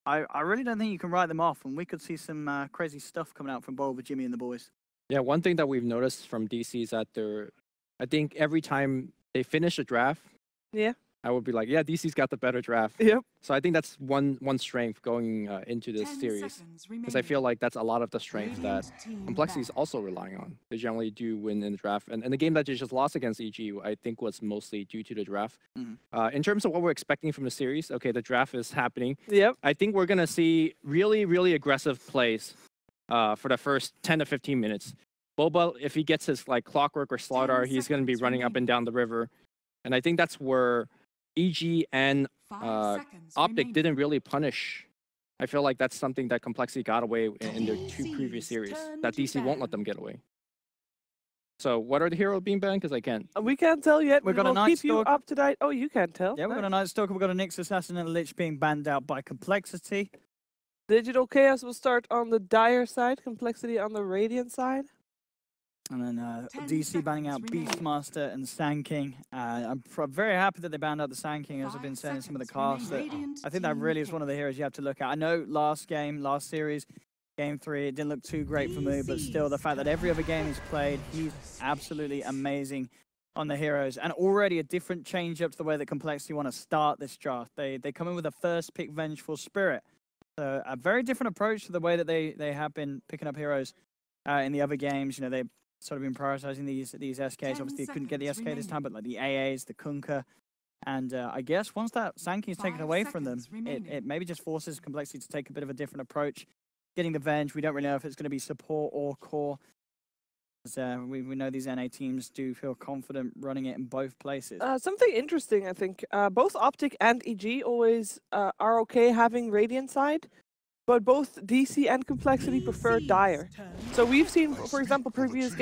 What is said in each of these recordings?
I really don't think you can write them off, and we could see some crazy stuff coming out from Bowl with Jimmy and the boys. Yeah, one thing that we've noticed from DC is that I think every time they finish a draft, Yeah. I would be like, yeah, DC's got the better draft. Yep. So I think that's one strength going into this series, because I feel like that's a lot of the strength that Complexity is also relying on. They generally do win in the draft, and the game that they just lost against EG, I think was mostly due to the draft. In terms of what we're expecting from the series, okay, the draft is happening. Yep. I think we're gonna see really aggressive plays for the first 10 to 15 minutes. Boba, if he gets his like clockwork or slaughter, he's gonna be running up and down the river, and I think that's where EG and Optic didn't really punish. I feel like that's something that Complexity got away in their 2 previous series that DC won't let them get away. So what are the heroes being banned? Because I can't. We can't tell yet. We've got a We'll Night keep you Stalker. up to date. Oh, you can't tell. Yeah, we've got a Night Stalker, we've got a Nyx Assassin and a Lich being banned out by Complexity. Digital Chaos will start on the Dire side, Complexity on the Radiant side. And then DC banning out Beastmaster and Sand King. I'm very happy that they banned out the Sand King, as I've been saying in some of the casts. I think that really is one of the heroes you have to look at. I know last series, Game 3, it didn't look too great for me, but still the fact that every other game he's played, he's absolutely amazing on the heroes. And already a different change up to the way that Complexity want to start this draft. They come in with a first pick Vengeful Spirit. So a very different approach to the way that they have been picking up heroes in the other games. You know, they've sort of been prioritizing these SKs. Obviously, they couldn't get the SK this time, but like the AAs, the Kunkka. And I guess once that Sand King is taken away from them, it maybe just forces Complexity to take a bit of a different approach. Getting the Venge, we don't really know if it's going to be support or core. We know these NA teams do feel confident running it in both places. Something interesting, I think. Both Optic and EG always are okay having Radiant side, but both DC and Complexity prefer Dire. So we've seen, for example, previous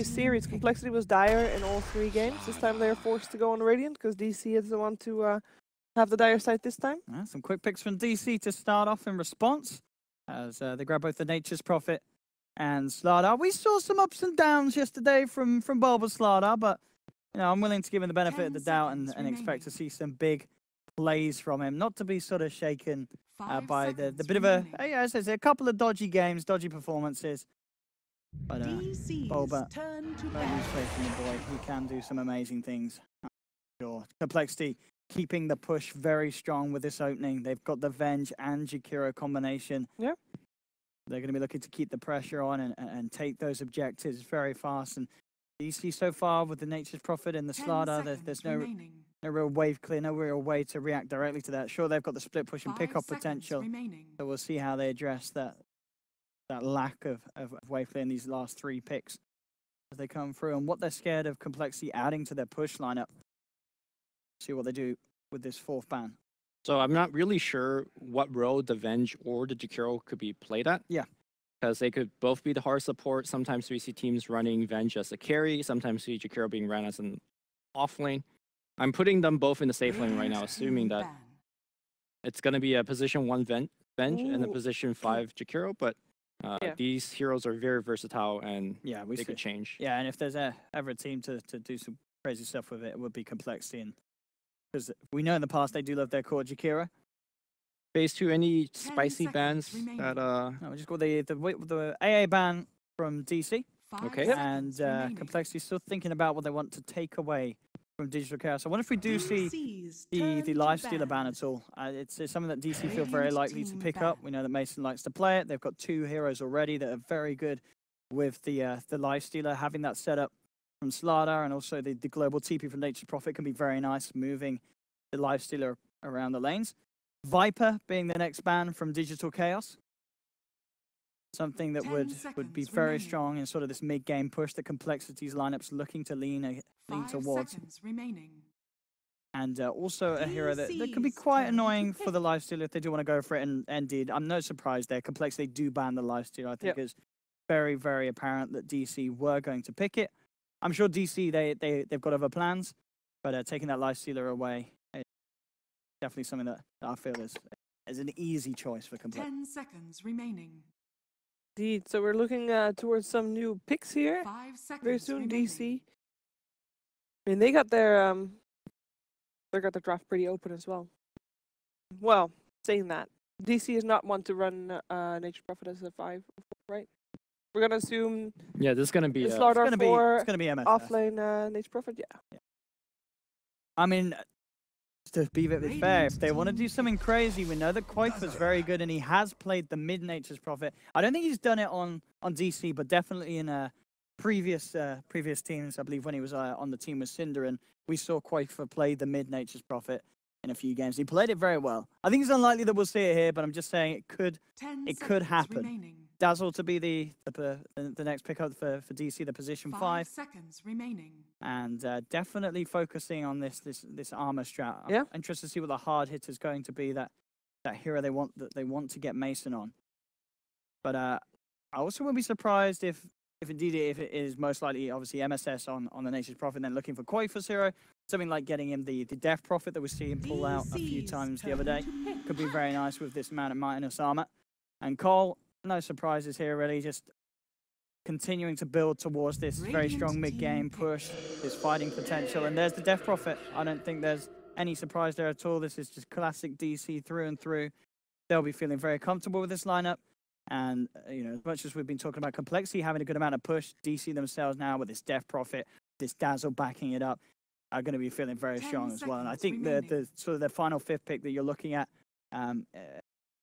series, Complexity was Dire in all 3 games. This time they're forced to go on Radiant because DC is the one to have the Dire side this time. Some quick picks from DC to start off in response, as they grab both the Nature's Prophet and Slardar. We saw some ups and downs yesterday from Bulba Slardar, but you know, I'm willing to give him the benefit of the doubt and expect to see some big plays from him, not to be sort of shaken by the bit of a, as I say, a couple of dodgy games, dodgy performances. But Bulba, don't lose faith in the boy. He can do some amazing things. Sure. Complexity keeping the push very strong with this opening. They've got the Venge and Jakiro combination. Yep. They're going to be looking to keep the pressure on and take those objectives very fast. And DC so far with the Nature's Prophet and the Slardar, there's no real wave clear, no real way to react directly to that. Sure, they've got the split push and pick-up potential, so we'll see how they address that lack of wave clear in these last 3 picks as they come through, and what they're scared of Complexity adding to their push lineup. See what they do with this 4th ban. So I'm not really sure what role the Venge or the Jakiro could be played at. Yeah. Because they could both be the hard support. Sometimes we see teams running Venge as a carry. Sometimes we see Jakiro being ran as an off lane. I'm putting them both in the safe lane right now, assuming that it's going to be a position 1 Venge and a position 5 Jakiro, but these heroes are very versatile and they could change. Yeah, and if there's ever a team to do some crazy stuff with it, it would be Complexity. And because we know in the past they do love their core Jakiro. Phase 2, any spicy bans that No, we just got the AA ban from DC. Okay. And Complexity still thinking about what they want to take away from Digital Chaos. I wonder if we do see the Lifestealer ban at all. It's something that DC feel very likely to pick up. We know that Mason likes to play it. They've got 2 heroes already that are very good with the Lifestealer. Having that set up from Slardar and also the global TP from Nature's Prophet can be very nice, moving the Lifestealer around the lanes. Viper being the next ban from Digital Chaos. Something that would be very strong in sort of this mid-game push that Complexity's lineup's looking to lean towards. And also a hero that can be quite annoying for the Lifestealer if they do want to go for it. And indeed, I'm no surprise there. Complexity do ban the Lifestealer. I think it's very, very apparent that DC were going to pick it. I'm sure DC, they've got other plans, but taking that Lifestealer away is definitely something that I feel is an easy choice for Complexity. 10 seconds remaining. Indeed. So we're looking towards some new picks here. 5 seconds Very soon, remaining. DC. I mean, they got their draft pretty open as well. Well, saying that, DC is not one to run Nature Prophet as a 5, right? We're gonna assume Yeah, this is gonna be. the Slaughter It's 4 gonna be MSS. offlane Nature Prophet. Yeah. I mean, to be a bit fair, if they want to do something crazy, we know that Qualifier is very good and he has played the mid Nature's Prophet. I don't think he's done it on DC, but definitely in previous teams. I believe when he was on the team with Cinder, and we saw Qualifier play the mid Nature's Prophet in a few games. He played it very well. I think it's unlikely that we'll see it here, but I'm just saying it could happen. Remaining. Dazzle to be the next pickup for DC, the position 5. 5 seconds remaining. And definitely focusing on this armor strat. Yeah. I'm interested to see what the hard hit is going to be, that hero they want to get Mason on. But I also wouldn't be surprised if indeed it is most likely obviously MSS on the Nature's Prophet, and then looking for Qualifier hero, something like getting him the Death Prophet that we see him pull out a few times the other day. Could be very nice with this amount of minus armor. And coL, no surprises here really, just continuing to build towards this very strong mid-game push, this fighting potential. And there's the Death Prophet. I don't think there's any surprise there at all. This is just classic DC through and through. They'll be feeling very comfortable with this lineup. And, as much as we've been talking about complexity, having a good amount of push, DC themselves now with this Death Prophet, this Dazzle backing it up, are going to be feeling very strong as well. And I think the sort of the final 5th pick that you're looking at,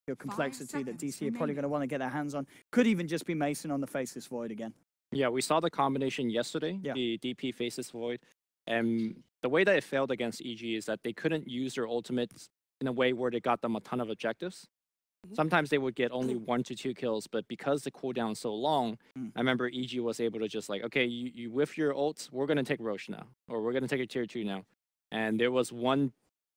your complexity that DC are probably going to want to get their hands on, could even just be Mason on the Faceless Void again. Yeah, we saw the combination yesterday, the DP Faceless Void. And the way that it failed against EG is that they couldn't use their ultimates in a way where they got them a ton of objectives. Sometimes they would get only 1 to 2 kills, but because the cooldown is so long, I remember EG was able to just like, okay, you whiff your ults, we're going to take Roche now, or we're going to take a tier 2 now. And there was one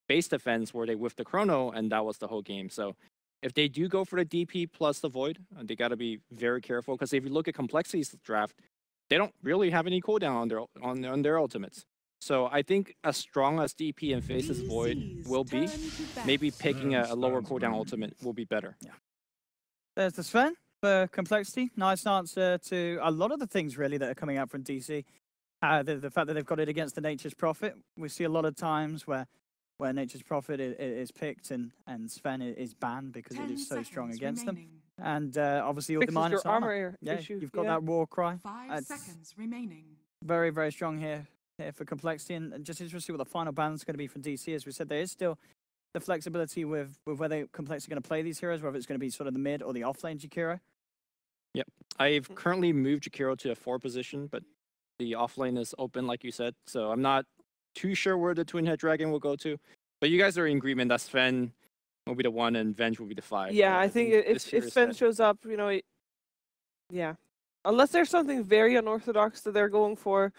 base defense where they whiffed the Chrono, and that was the whole game. So if they do go for the DP plus the Void, they got to be very careful, because if you look at Complexity's draft, they don't really have any cooldown on their ultimates. So I think as strong as DP and Faceless Void will be, maybe picking a lower cooldown ultimate will be better. Yeah. There's the Sven for Complexity. Nice answer to a lot of the things really that are coming out from DC. The fact that they've got it against the Nature's Prophet. We see a lot of times where Nature's Prophet is picked and Sven is banned because it is so strong against them. And obviously all the minus armor. Yeah, you've got that war cry. 5 seconds remaining. Very, very strong here for Complexity, and just interested to see what the final balance is going to be for DC. As we said, there is still the flexibility with whether Complexity are going to play these heroes, whether it's going to be sort of the mid or the offlane Jakiro. Yep. I've currently moved Jakiro to a 4 position, but the offlane is open, like you said, so I'm not too sure where the Twin Head Dragon will go to. But you guys are in agreement that Sven will be the 1 and Venge will be the 5. Yeah, I think if Sven shows up, yeah. Unless there's something very unorthodox that they're going for,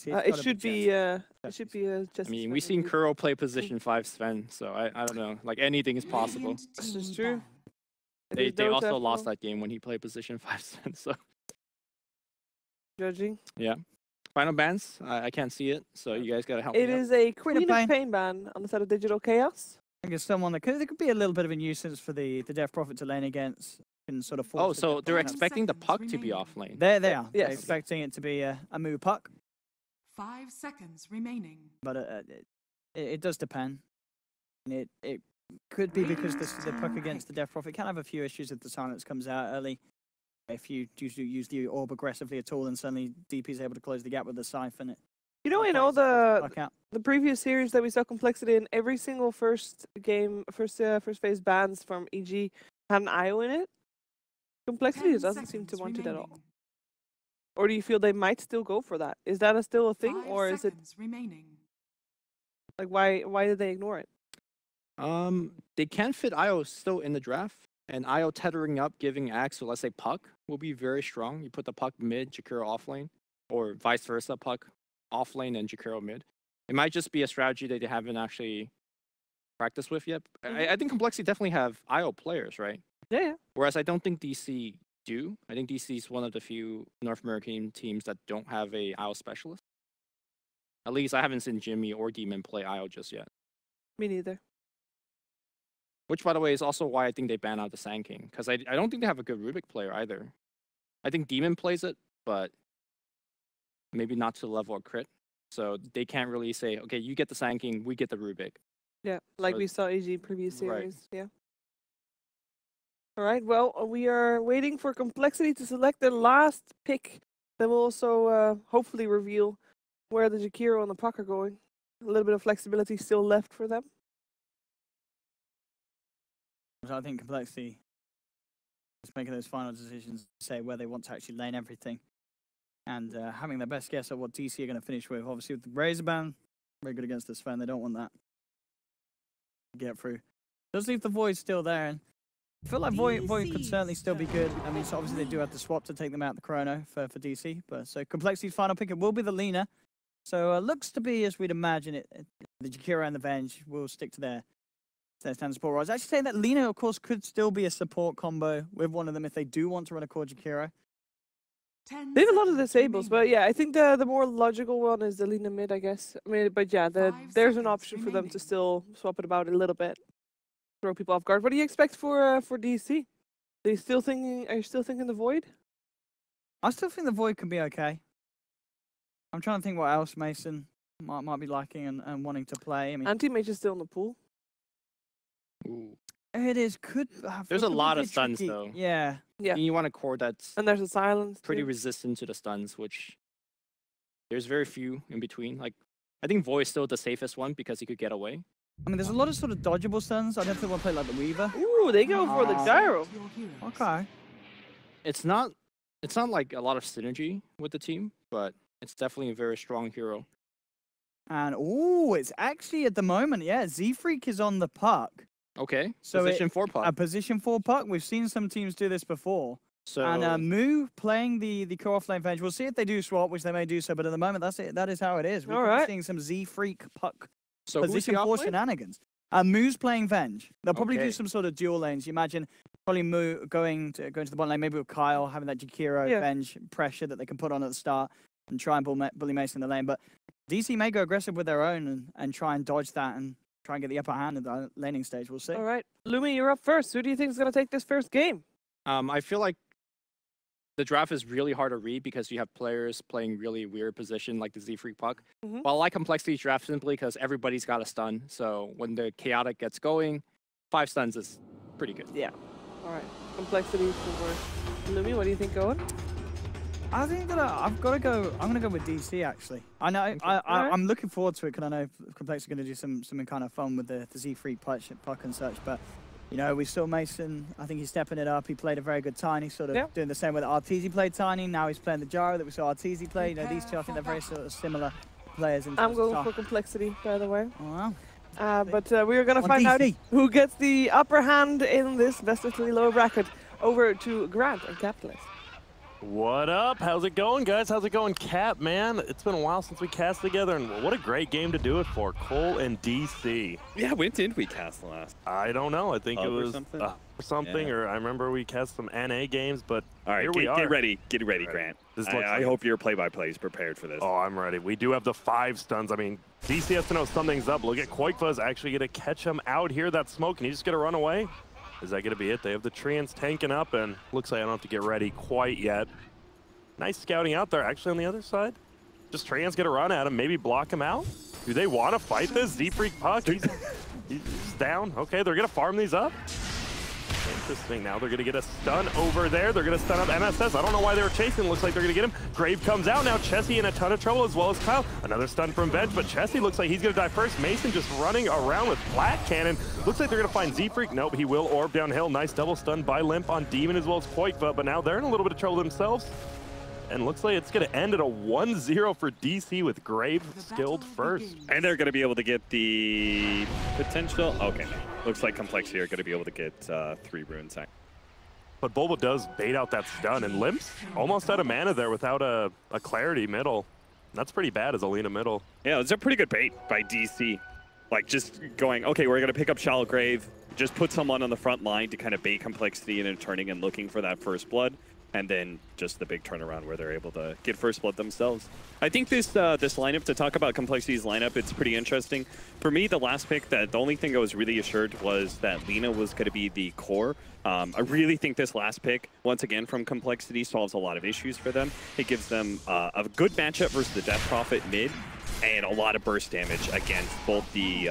it should be just. I mean, we've seen Kuro play position 5 Sven, so I don't know. Like, anything is possible. This is true. They also lost that game when he played position 5 Sven, so. Judging. Yeah. Final bans? I can't see it, so you guys gotta help me It is a Queen of Pain ban on the side of Digital Chaos. I think it's someone that could be a little bit of a nuisance for the Death Prophet to lane against. Sort of so they're expecting the puck to be off lane. They are. Yes. They're expecting it to be a moo puck. 5 seconds remaining. But it does depend. And it could be because the puck against the Death Prophet can have a few issues if the silence comes out early. If you use the orb aggressively at all, and suddenly DP is able to close the gap with the Siphon. The previous series that we saw Complexity in, every single first phase bans from EG had an IO in it. Complexity doesn't seem to want it at all. Or do you feel they might still go for that? Is that still a thing, or is it like why did they ignore it? They can fit IO still in the draft, and IO tethering up, giving Axe, so let's say puck will be very strong. You put the puck mid, Jakiro off lane, or vice versa, puck off lane and Jakiro mid. It might just be a strategy that they haven't actually practiced with yet. I think Complexity definitely have IO players, right? Yeah. Whereas I don't think DC do. I think DC is one of the few North American teams that don't have a IO specialist. At least I haven't seen Jimmy or Demon play IO just yet. Me neither. Which, by the way, is also why I think they ban out the Sand King. Because I don't think they have a good Rubik player either. I think Demon plays it, but maybe not to the level of Crit. So they can't really say, okay, you get the Sand King, we get the Rubik. Yeah, like we saw EG previous series. Yeah. All right, well, we are waiting for Complexity to select their last pick. Then we'll also hopefully reveal where the Jakiro and the puck are going. A little bit of flexibility still left for them. So I think Complexity is making those final decisions to say where they want to actually lane everything. And having their best guess at what DC are going to finish with. Obviously with the Razor Ban, very good against this Sven. They don't want that. Get through. Does leave the Void still there. And I feel like Void could certainly still be good. I mean, so obviously they do have to swap to take them out the Chrono for DC. But so Complexity's final pick, it will be the Lina. So looks to be, as we'd imagine it, the Jakiro and the Venge will stick to their standard support roles. Actually saying that Lina, of course, could still be a support combo with one of them if they do want to run a core Jakiro. They have a lot of disables, but yeah, I think the more logical one is the Lina mid, I guess. I mean, but yeah, there's an option for them to still swap it about a little bit, throw people off guard. What do you expect for DC? Are you still thinking the Void? I still think the Void can be okay. I'm trying to think what else Mason might be liking and wanting to play. I mean, Anti-Mage is still in the pool. Ooh. It is There's a lot of tricky. stuns though. Yeah. Yeah. You want a core that's And there's a silence. pretty too. resistant to the stuns, which there's very few in between. Like, I think Void is still the safest one because he could get away. I mean, there's a lot of sort of dodgeable stuns. I definitely want to play like the Weaver. Ooh, they go for the gyro. Okay. It's not like a lot of synergy with the team, but it's definitely a very strong hero. And it's actually at the moment, yeah, Z-Freak is on the puck. Okay, So position 4 puck. A position 4 puck. We've seen some teams do this before. So And Moo playing the co-off lane Venge. We'll see if they do swap, which they may do so, but at the moment, that's it. That is how it is. We're Alright. seeing some Z-Freak puck who's position the 4 off lane? shenanigans. Moo's playing Venge. They'll probably do Okay. some sort of dual lanes. You imagine probably Moo going to the bottom lane, maybe with Kyle, having that Jakiro Yeah. Venge pressure that they can put on at the start and try and bully Mason in the lane. But DC may go aggressive with their own and try and dodge that and try and get the upper hand at the laning stage. We'll see. All right, Lumi, you're up first. Who do you think is going to take this first game? I feel like the draft is really hard to read because you have players playing really weird position like the Z-Freak puck. Mhm. Well, I like Complexity's draft simply because everybody's got a stun. So when the chaotic gets going, 5 stuns is pretty good. Yeah. All right, Complexity for Lumi. What do you think, Owen? I think that I've got to go. I'm going to go with DC actually. I know. Alright. I'm looking forward to it because I know Complex are going to do something kind of fun with the Z-Freak puck and such. But you know, we saw Mason. I think he's stepping it up. He played a very good Tiny, sort of doing the same way that Arteezy played Tiny. Now he's playing the Gyro that we saw Arteezy play. You know, these two I think they're very sort of similar players. In I'm terms of going for style. Complexity, by the way. Oh, wow. But we're going to On find out DC. who gets the upper hand in this best of 3 lower bracket. Over to Grant and Capitalist. What up? How's it going, guys? How's it going, Cap, man? It's been a while since we cast together, and what a great game to do it for. coL and DC. Yeah, when did we cast last? I don't know. I think it Or was something? or I remember we cast some NA games, but All right, here we are. get ready, Grant. This looks I like hope your play-by-play is prepared for this. Oh, I'm ready. We do have the 5 stuns. I mean, DC has to know something's up. Look at Qualifier actually going to catch him out here. That smoke, and he's just going to run away. Is that going to be it? They have the Treants tanking up, and looks like I don't have to get ready quite yet. Nice scouting out there. Actually, on the other side, just Treant's going to run at him, maybe block him out. Do they want to fight this? Z-Freak puck, he's down. Okay, they're going to farm these up. Interesting. Now they're going to get a stun over there. They're going to stun up MSS. I don't know why they were chasing. Looks like they're going to get him. Grave comes out. Now Chessie in a ton of trouble as well as Kyle. Another stun from Venge, but Chessie looks like he's going to die first. Mason just running around with Flat Cannon. Looks like they're going to find Z-Freak. Nope, he will orb downhill. Nice double stun by Limp on Demon as well as Quoikva, but now they're in a little bit of trouble themselves. And looks like it's going to end at a 1-0 for DC with Grave skilled first. And they're going to be able to get the potential. Okay, looks like Complexity are going to be able to get 3 runes. But Bulba does bait out that stun, and Limp's almost out of mana there without a Clarity middle. That's pretty bad as a Lina middle. Yeah, it's a pretty good bait by DC. Like just going, okay, we're going to pick up Shallow Grave, just put someone on the front line to kind of bait Complexity into turning and looking for that first blood. And then just the big turnaround where they're able to get first blood themselves. I think this lineup, to talk about Complexity's lineup, it's pretty interesting. For me, the last pick, the only thing I was really assured was that Lina was going to be the core. I really think this last pick, once again, from Complexity, solves a lot of issues for them. It gives them a good matchup versus the Death Prophet mid, and a lot of burst damage against both the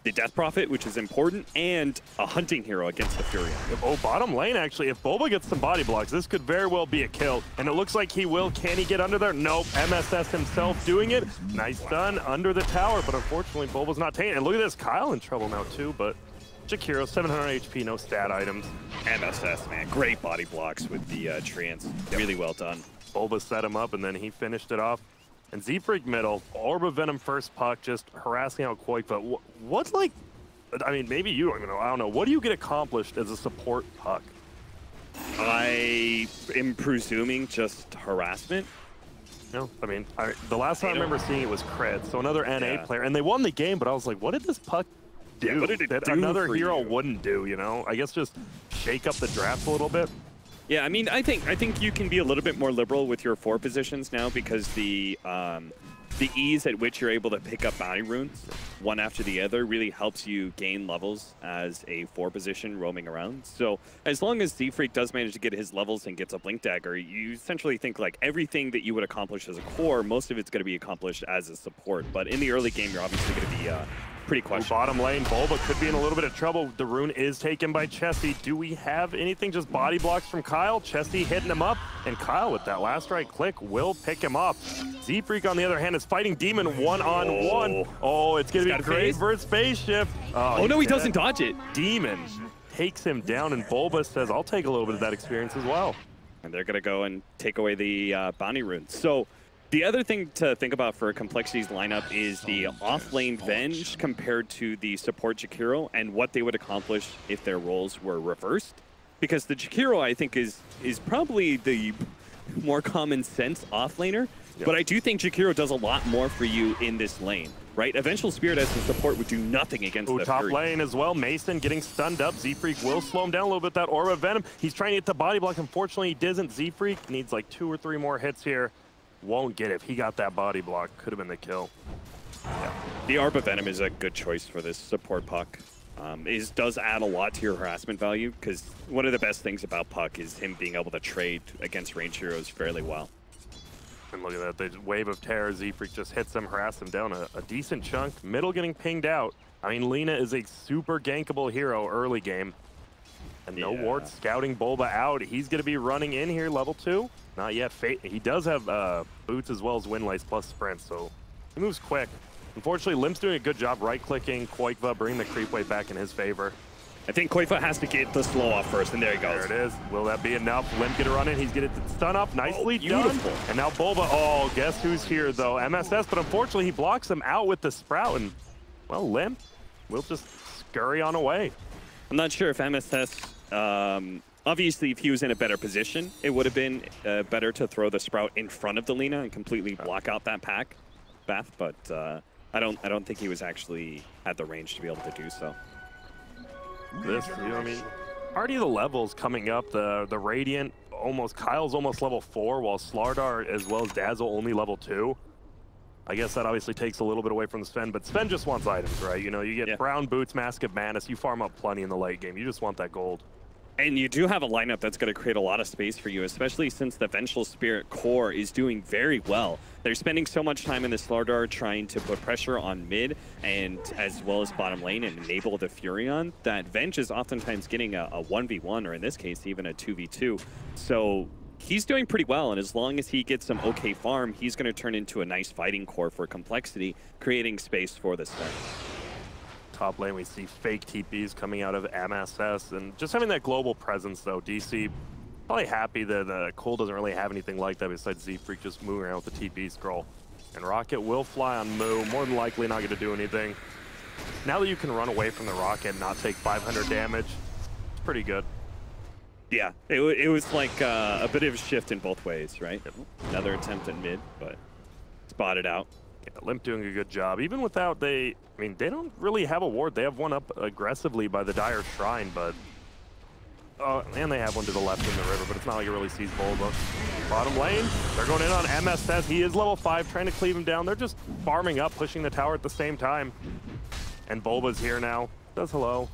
the Death Prophet, which is important, and a hunting hero against the Furion. Oh, bottom lane, actually. If Boba gets some body blocks, this could very well be a kill. And it looks like he will. Can he get under there? Nope. MSS himself doing it. Nice stun under the tower, but unfortunately, Boba's not taken. And look at this. Kyle in trouble now, too, but Jakiro, 700 HP, no stat items. MSS, man. Great body blocks with the Treants. Really well done. Boba set him up, and then he finished it off. And Z-Freak middle, Orb of Venom first puck, just harassing out Qualifier. What's like, I mean, maybe you don't even know, I don't know. What do you get accomplished as a support puck? I am presuming just harassment. No, I mean, the last time I remember seeing it was Cred, so another NA player, and they won the game, but I was like, what did this puck do? Yeah, what did it that do another for hero you? wouldn't do, you know? I guess just shake up the draft a little bit. Yeah, I mean, I think you can be a little bit more liberal with your 4 positions now because the ease at which you're able to pick up bounty runes one after the other really helps you gain levels as a 4 position roaming around. So as long as Z-Freak does manage to get his levels and gets a Blink Dagger, you essentially think like everything that you would accomplish as a core, most of it's going to be accomplished as a support. But in the early game, you're obviously going to be pretty questionable. Bottom lane, Boba could be in a little bit of trouble. The rune is taken by Chesty. Do we have anything? Just body blocks from Kyle. Chesty hitting him up, and Kyle with that last right click will pick him up. Z-Freak, on the other hand, is fighting Demon one-on-one. Oh, it's going to be great versus Spaceship. Oh no, he doesn't dodge it. Demon takes him down, and Boba says, I'll take a little bit of that experience as well. And they're going to go and take away the bounty runes. So the other thing to think about for Complexity's lineup is the off-lane Venge compared to the support Jakiro and what they would accomplish if their roles were reversed. Because the Jakiro, I think, is probably the more common sense off-laner. Yep. But I do think Jakiro does a lot more for you in this lane, right? Eventual Spirit as the support would do nothing against the top Fury. lane as well. Mason getting stunned up. Z-Freak will slow him down a little bit. That Aura of Venom. He's trying to hit the body block. Unfortunately, he doesn't. Z-Freak needs like 2 or 3 more hits here. Won't get it. If he got that body block, could have been the kill. Yeah. The Arba Venom is a good choice for this support puck. Does add a lot to your harassment value, because one of the best things about puck is him being able to trade against range heroes fairly well. And look at that, the wave of terror. Z-Freak just hits him, harass him down a decent chunk. Middle getting pinged out. I mean, Lina is a super gankable hero early game. And no ward scouting Boba out. He's going to be running in here, level 2. Not yet. He does have boots as well as wind lights plus sprint, so he moves quick. Unfortunately, Limp's doing a good job right-clicking Qualifier, bringing the creep wave back in his favor. I think Qualifier has to get the slow off first, and there he goes. There it is. Will that be enough? Limp get a run in. He's getting the stun up. Nicely done. And now Boba. Oh, guess who's here, though? MSS, but unfortunately, he blocks him out with the Sprout. And, well, Limp will just scurry on away. I'm not sure if MSS... obviously, if he was in a better position, it would have been better to throw the Sprout in front of the Lina and completely block out that path. But I don't think he was actually at the range to be able to do so. This, you know what I mean? Already the levels coming up. The Radiant, Kyle's almost level 4, while Slardar as well as Dazzle only level 2. I guess that obviously takes a little bit away from the Sven, but Sven just wants items, right? You know, you get Brown Boots, Mask of Madness, you farm up plenty in the late game. You just want that gold. And you do have a lineup that's going to create a lot of space for you, especially since the Vengeful Spirit core is doing very well. They're spending so much time in the Slardar trying to put pressure on mid and as well as bottom lane and enable the Furion, that Venge is oftentimes getting a 1v1, or in this case, even a 2v2. So he's doing pretty well, and as long as he gets some okay farm, he's going to turn into a nice fighting core for Complexity, creating space for the Sven. Top lane, we see fake TPs coming out of MSS, and just having that global presence, though. DC probably happy that coL doesn't really have anything like that besides Z-Freak just moving around with the TP scroll. And Rocket will fly on Moo, more than likely not going to do anything. Now that you can run away from the Rocket and not take 500 damage, it's pretty good. Yeah, it was like a bit of a shift in both ways, right? Another attempt at mid, but spotted out. Yeah, Limp doing a good job. Even without they don't really have a ward. They have one up aggressively by the Dire Shrine, but... and they have one to the left in the river, but it's not like it really sees Boba. Bottom lane, they're going in on MSS. He is level 5, trying to cleave him down. They're just farming up, pushing the tower at the same time. And Boba's here now. Says hello.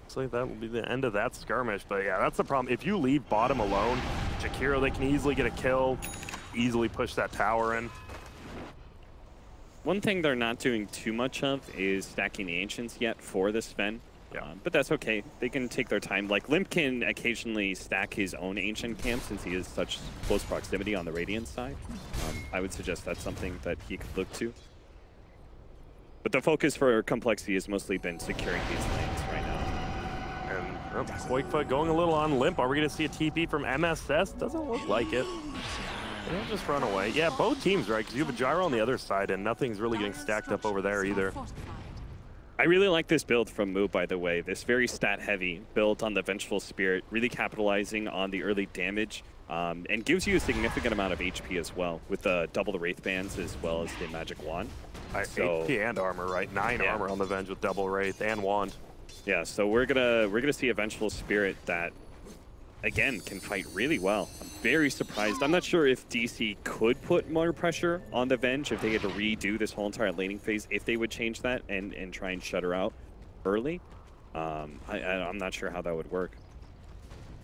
Looks like that will be the end of that skirmish, but yeah, that's the problem. If you leave bottom alone, Jakiro, they can easily get a kill, easily push that tower in. One thing they're not doing too much of is stacking the Ancients yet for the Sven. Yeah. But that's okay. They can take their time. Like, Limp can occasionally stack his own Ancient camp since he is such close proximity on the Radiant side. I would suggest that's something that he could look to. But the focus for Complexity has mostly been securing these lanes right now. And Qualifier going a little on Limp. Are we going to see a TP from MSS? Doesn't look like it. They'll just run away. Yeah, both teams, right? Because you have a gyro on the other side, and nothing's really getting stacked up over there either. I really like this build from Moo, by the way. This very stat-heavy build on the Vengeful Spirit, really capitalizing on the early damage, and gives you a significant amount of HP as well, with double the Wraith Bands as well as the Magic Wand. So, HP and armor, right? 9 armor on the Venge with double Wraith and Wand. Yeah, so we're gonna see a Vengeful Spirit that, again, can fight really well. I'm very surprised. I'm not sure if DC could put more pressure on the Venge if they had to redo this whole entire laning phase, if they would change that and try and shut her out early. I'm not sure how that would work.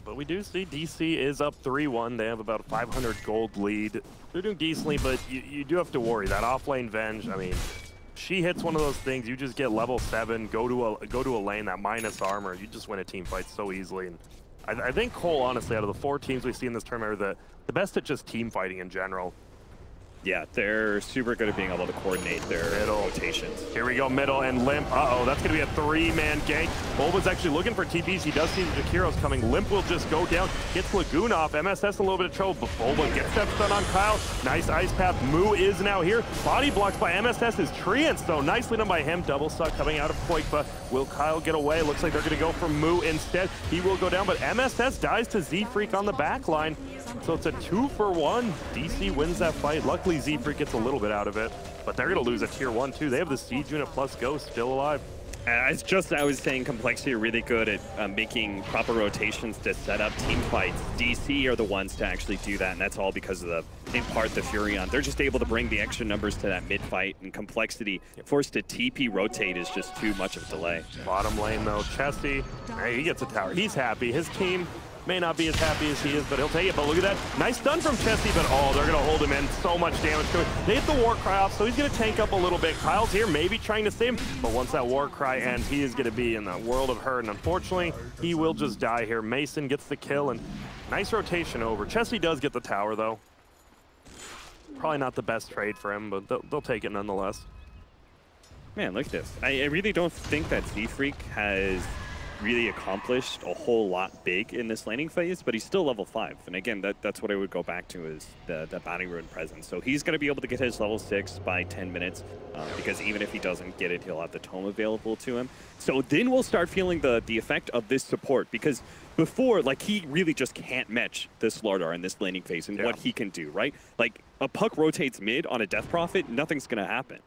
But we do see DC is up 3-1. They have about a 500 gold lead. They're doing decently, but you do have to worry. That offlane Venge, I mean, she hits one of those things. You just get level 7, go to a lane, that minus armor. You just win a team fight so easily. And I think coL, honestly, out of the 4 teams we see in this tournament, are the best at just team fighting in general. Yeah, they're super good at being able to coordinate their rotations. Here we go, middle and Limp. Uh-oh, that's going to be a 3-man gank. Bulba's actually looking for TPs. He does see the Jakiro's coming. Limp will just go down. Gets Lagoon off. MSS a little bit of trouble, but Bulba gets that stun on Kyle. Nice Ice Path. Moo is now here. Body blocks by MSS's Treants, though. Nicely done by him. Double suck coming out of Qualifier. Will Kyle get away? Looks like they're going to go for Moo instead. He will go down, but MSS dies to Z-Freak on the back line. So it's a 2-for-1. DC wins that fight. Luckily, Z-Freak gets a little bit out of it, but they're going to lose a tier 1 too. They have the Siege unit plus Ghost still alive. As I was saying, Complexity are really good at making proper rotations to set up team fights. DC are the ones to actually do that, and that's all because of in part, the Furion. They're just able to bring the extra numbers to that mid-fight, and Complexity forced to TP rotate is just too much of a delay. Bottom lane, though, Chesty, hey, he gets a tower. He's happy. His team may not be as happy as he is, but he'll take it. But look at that. Nice stun from Chesty, but oh, they're going to hold him in. So much damage to it. They hit the war cry off, so he's going to tank up a little bit. Kyle's here, maybe trying to save him, but once that war cry ends, he is going to be in the world of hurt, and unfortunately, he will just die here. Mason gets the kill, and nice rotation over. Chesty does get the tower, though. Probably not the best trade for him, but they'll take it nonetheless. Man, look at this. I really don't think that Z-Freak has really accomplished a whole lot big in this laning phase, but he's still level 5. And again, that's what I would go back to is the Bounty Rune presence. So he's going to be able to get his level 6 by 10 minutes, because even if he doesn't get it, he'll have the tome available to him. So then we'll start feeling the effect of this support, because before, like, he really just can't match this Slardar in this laning phase and what he can do, right? Like, a Puck rotates mid on a Death Prophet, nothing's going to happen.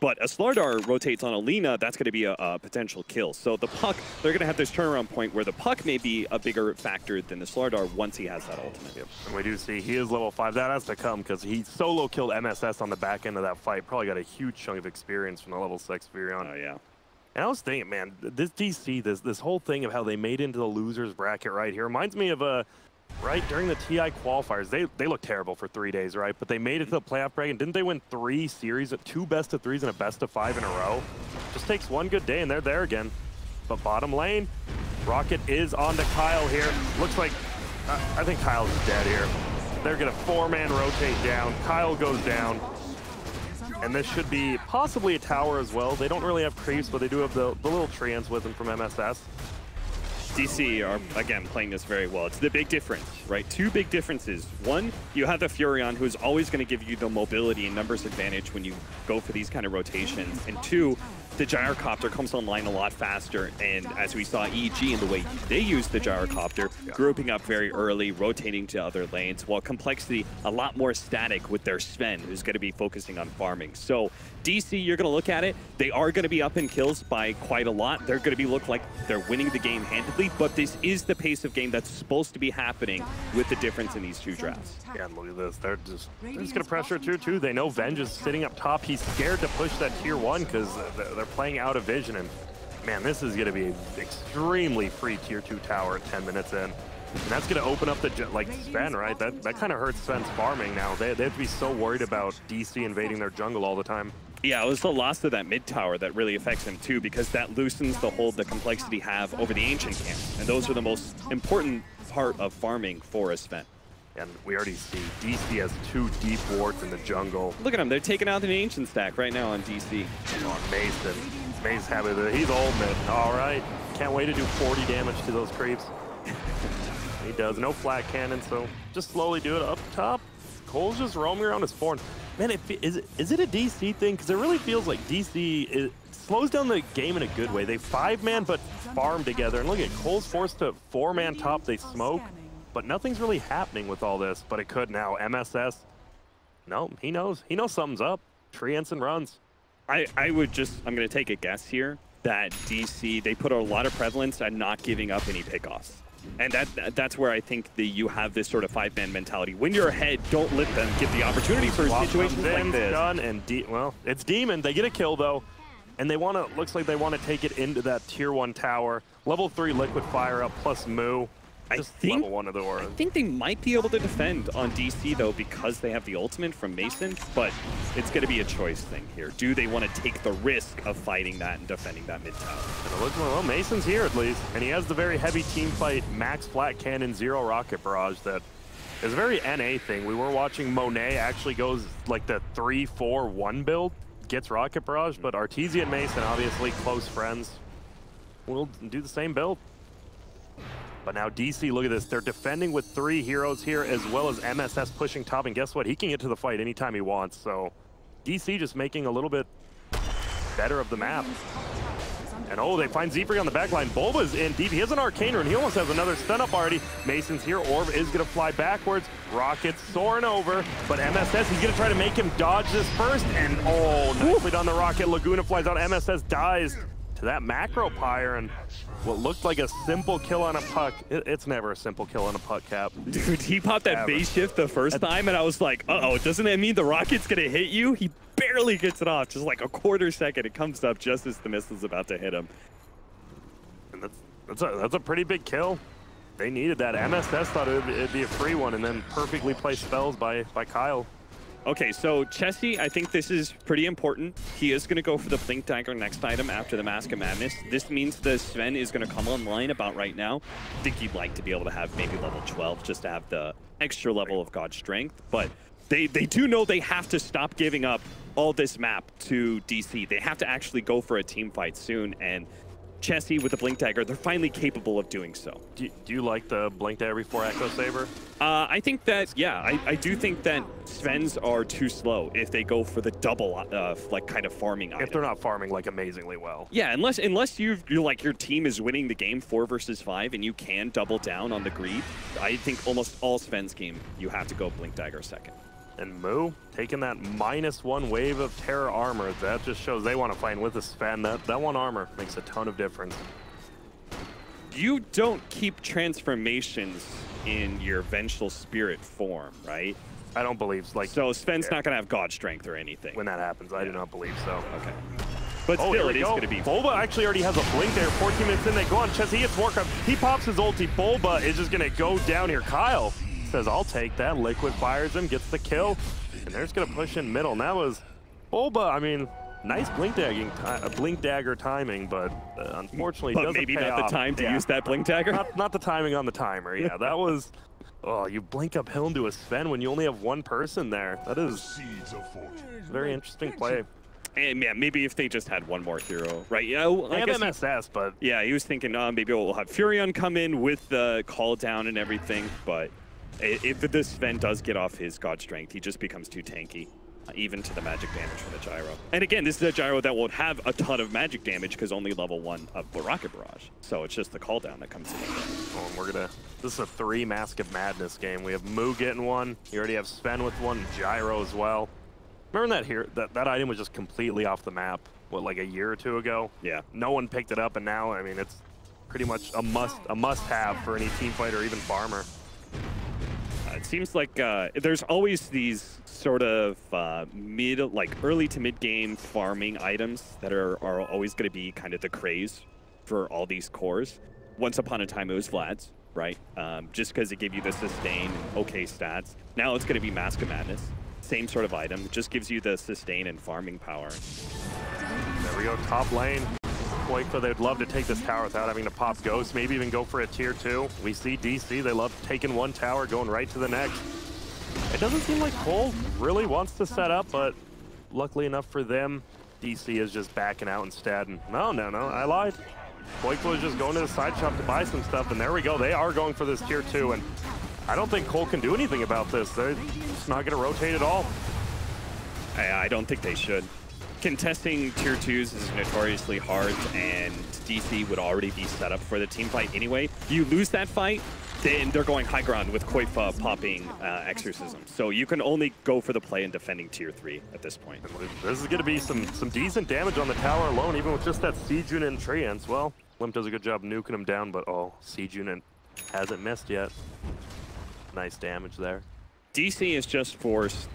But a Slardar rotates on Alina, that's going to be a potential kill. So the Puck, they're going to have this turnaround point where the Puck may be a bigger factor than the Slardar once he has that ultimate. Yep. And we do see he is level 5. That has to come because he solo killed MSS on the back end of that fight. Probably got a huge chunk of experience from the level 6 Furion. Oh, yeah. And I was thinking, man, this DC, this whole thing of how they made into the losers bracket right here reminds me of right during the TI qualifiers. They looked terrible for 3 days, right? But they made it to the playoff bracket. Didn't they win 3 series, 2 best-of-3s and a best-of-5 in a row? Just takes one good day and they're there again. But bottom lane, Rocket is on to Kyle here. Looks like, I think Kyle's dead here. They're gonna 4-man rotate down. Kyle goes down. And this should be possibly a tower as well. They don't really have creeps, but they do have the little treants with them from MSS. DC are, again, playing this very well. It's the big difference, right? 2 big differences. One, you have the Furion, who's always going to give you the mobility and numbers advantage when you go for these kind of rotations. And 2, the Gyrocopter comes online a lot faster, and as we saw EG in the way they used the Gyrocopter, grouping up very early, rotating to other lanes, while Complexity a lot more static with their Sven, who's going to be focusing on farming. So DC, you're going to look at it, they are going to be up in kills by quite a lot. They're going to look like they're winning the game handedly, but this is the pace of game that's supposed to be happening with the difference in these 2 drafts. Yeah, and look at this. They're just going to pressure 2-2. They know Venge is sitting up top. He's scared to push that tier 1 because they're playing out of vision. And man, this is going to be an extremely free tier 2 tower at 10 minutes in. And that's going to open up the, like, Sven, right? That kind of hurts Sven's farming now. They have to be so worried about DC invading their jungle all the time. Yeah, it was the loss of that mid tower that really affects him too, because that loosens the hold the Complexity have over the Ancient camp. And those are the most important part of farming for a Sven. And we already see DC has 2 deep wards in the jungle. Look at him, they're taking out the Ancient stack right now on DC. On Mason. Mason's happy with it. He's old mid. All right. Can't wait to do 40 damage to those creeps. He does. No flat cannon, so just slowly do it up top. coL's just roaming around his form. Man, is it a DC thing? Because it really feels like DC slows down the game in a good way. They 5-man but farm together. And look at coL's forced to 4-man top. They smoke. But nothing's really happening with all this. But it could now. MSS. No, he knows. He knows something's up. Treants and runs. I'm going to take a guess here that DC, they put a lot of prevalence on not giving up any pickoffs. And that's where I think you have this sort of 5-man mentality. When you're ahead, don't let them get the opportunity for situations like this. Done and well, it's Demon. They get a kill though, and they want to. Looks like they want to take it into that tier 1 tower. Level 3 liquid fire up plus Moo. I think they might be able to defend on DC though, because they have the ultimate from Mason, but it's going to be a choice thing here. Do they want to take the risk of fighting that and defending that mid tower? Well, Mason's here at least, and he has the very heavy team fight, max flat cannon, 0 rocket barrage. That is a very NA thing. We were watching Monet actually goes like the 3-4-1 build, gets rocket barrage, but Arteezy and Mason, obviously close friends, will do the same build. But now DC, look at this. They're defending with 3 heroes here, as well as MSS pushing top. And guess what? He can get to the fight anytime he wants. So DC just making a little bit better of the map. And oh, they find Zephyr on the backline. Bulba's in deep. He has an Arcane Rune. He almost has another stun up already. Mason's here. Orb is going to fly backwards. Rocket's soaring over. But MSS, he's going to try to make him dodge this first. And oh, nicely done the Rocket. Laguna flies out. MSS dies to that macro pyre. And what looked like a simple kill on a puck. It's never a simple kill on a puck, Cap. Dude, he popped that base shift the first time, and I was like, uh-oh, doesn't that mean the rocket's going to hit you? He barely gets it off, just like a quarter second. It comes up just as the missile's about to hit him. And that's a pretty big kill. They needed that. MSS thought it'd be a free one, and then perfectly placed spells by coL. Okay, so Chessie, I think this is pretty important. He is going to go for the Blink Dagger next item after the Mask of Madness. This means the Sven is going to come online about right now. I think you'd like to be able to have maybe level 12 just to have the extra level of God Strength. But they do know they have to stop giving up all this map to DC. They have to actually go for a team fight soon. And Chessie with the Blink Dagger, they're finally capable of doing so. Do you like the Blink Dagger before Echo Saber? I think that, yeah, I do think that Svens are too slow if they go for the double, like, kind of farming item. If they're not farming, like, amazingly well. Yeah, unless you're like, your team is winning the game 4 versus 5 and you can double down on the greed, I think almost all Svens game, you have to go Blink Dagger second. And Moo taking that -1 wave of terror armor. That just shows they want to fight with the Sven. That one armor makes a ton of difference. You don't keep transformations in your Vengeful Spirit form, right? I don't believe so Sven's not going to have God Strength or anything. When that happens, I do not believe so. Okay. But still, it is going to be... Bulba actually already has a blink there. 14 minutes in, they go on Chessie. He hits Warcraft. He pops his ulti. Bulba is just going to go down here. coL says, I'll take that. Liquid fires him, gets the kill. And they're just going to push in middle. And that was Bulba. I mean, nice blink dagger timing, but unfortunately doesn't maybe pay not off. the time to use that blink dagger? Not the timing on the timer. Yeah, that was... Oh, you blink uphill into a Sven when you only have one person there. That is a very interesting play. And yeah, maybe if they just had one more hero, right? Yeah, well, I have MSS, but yeah, he was thinking, maybe we'll have Furion come in with the call down and everything. But if the Sven does get off his God Strength, he just becomes too tanky, even to the magic damage from the gyro. And again, this is a gyro that won't have a ton of magic damage because only level 1 of the Rocket Barrage. So it's just the call down that comes in. Oh, and this is a 3 Mask of Madness game. We have Moo getting one. You already have Sven with one, gyro as well. Remember that item was just completely off the map, what, like a year or 2 ago? Yeah. No one picked it up, and now, I mean, it's pretty much a must-have for any team fight or even farmer. It seems like there's always these sort of early to mid-game farming items that are always going to be kind of the craze for all these cores. Once upon a time, it was Vlad's, right? Just because it gave you the sustain, okay stats. Now it's going to be Mask of Madness. same sort of item. It just gives you the sustain and farming power. There we go, top lane. Qualifier, they'd love to take this tower without having to pop Ghost, maybe even go for a tier 2. We see DC, they love taking one tower, going right to the next. It doesn't seem like coL really wants to set up, but luckily enough for them, DC is just backing out instead. And no, I lied. Qualifier is just going to the side shop to buy some stuff, and there we go. They are going for this tier 2, and I don't think coL can do anything about this. They're just not going to rotate at all. I don't think they should. Contesting tier 2s is notoriously hard, and DC would already be set up for the team fight anyway. You lose that fight, then they're going high ground with Qualifier popping Exorcism. So you can only go for the play and defending tier 3 at this point. This is going to be some decent damage on the tower alone, even with just that Siege Unit and Treants. Well, Limp does a good job nuking him down, but oh, Siege Unit hasn't missed yet. Nice damage there. DC has just forced